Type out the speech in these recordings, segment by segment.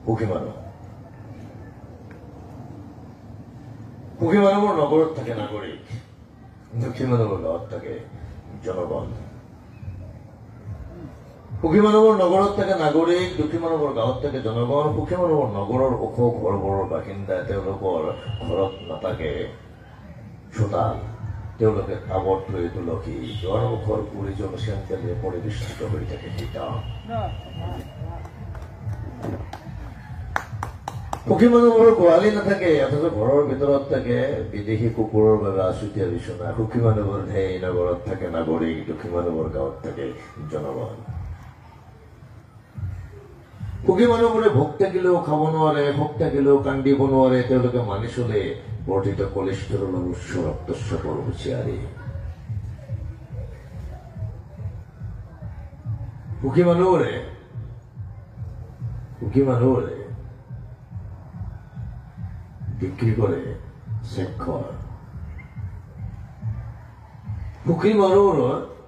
সুখী মানুহ সুখী মানুহৰ নগৰত থাকে নাগৰিক, দুখী মানুহৰ গাঁৱত থাকে জনগণ। সুখী মানুহৰ নগৰত থাকে নাগৰিক, দুখী মানুহৰ গাঁৱত থাকে জনগণ। সুখী মানুহৰ নগৰৰ ওখ ঘৰবোৰৰ বাসিন্দা, তেওঁলোকৰ ঘৰত নাথাকে চোতাল, তেওঁলোকে টাবত থৈ তুলসী, দুৱাৰমুখৰ কুৰিজন চেন্দেলে পৰিবেষ্টিত হৈ থাকে সীতা। সুখী মানুহৰ গোহালি নাথাকে, অথচ ঘৰৰ ভিতৰত থাকে বিদেশী কুকুৰৰ বাবে আছুতীয়া বিচনা। সুখী মানুহৰ সেই নগৰত থাকে নাগৰিক, দুখী মানুহৰ গাঁৱত থাকে জনগণ। সুখী মানুহবোৰে ভোক থাকিলেও খাব নোৱাৰে, শোক থাকিলেও কান্দিব নোৱাৰে, তেওঁলোকে মানি চলে বৰ্ধিত কলেষ্ট্ৰলৰ উচ্চ ৰক্তচাপৰ হুঁচিয়াৰি। সুখী মানুহবোৰে বিক্ৰী কৰে স্বাক্ষৰ। সুখী মানুহৰ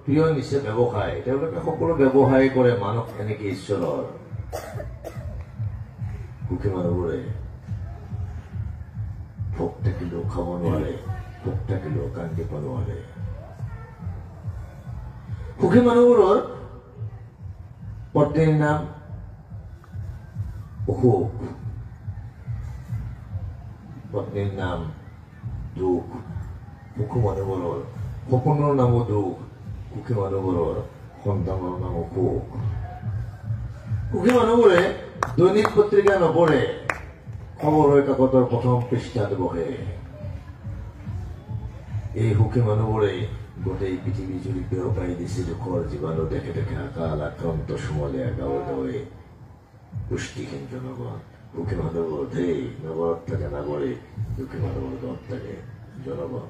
প্ৰিয় নিচে ব্যৱসায়, তেওঁলোকে সকলো ব্যৱসায় কৰে মানৱ এনেকে ঈশ্বৰৰ। সুখী মানুহবোৰে ভোক থাকিলেও খাব নোৱাৰে, ভোক থাকিলেও কান্দিব নোৱাৰে। সুখী মানুহবোৰৰ পত্নীৰ নাম অসুখ, পত্নীৰ নাম দুখ। সুখী মানুহবোৰৰ সপোনৰ নামো দুখ, সুখী মানুহবোৰৰ সন্তানৰ নামো সুখ। সুখী মানুহবোৰে দৈনিক পত্ৰিকা নপঢ়ে, খবৰৰ কাকতৰ প্ৰথম পৃষ্ঠাত বহে। এই সুখী মানুহবোৰে গোটেই পৃথিৱী জুৰি বিয়পাই দিছে দুখৰ জীৱাণু। দেখে দেখে আকাল আক্ৰান্ত সোমালীয়া গাঁৱে গাঁৱে পুষ্টিহীন জনগণ। সুখী মানুহবোৰ ধেই নগৰত থাকে নাগৰিক, দুখী মানুহবোৰ গাঁৱত থাকে জনগণ।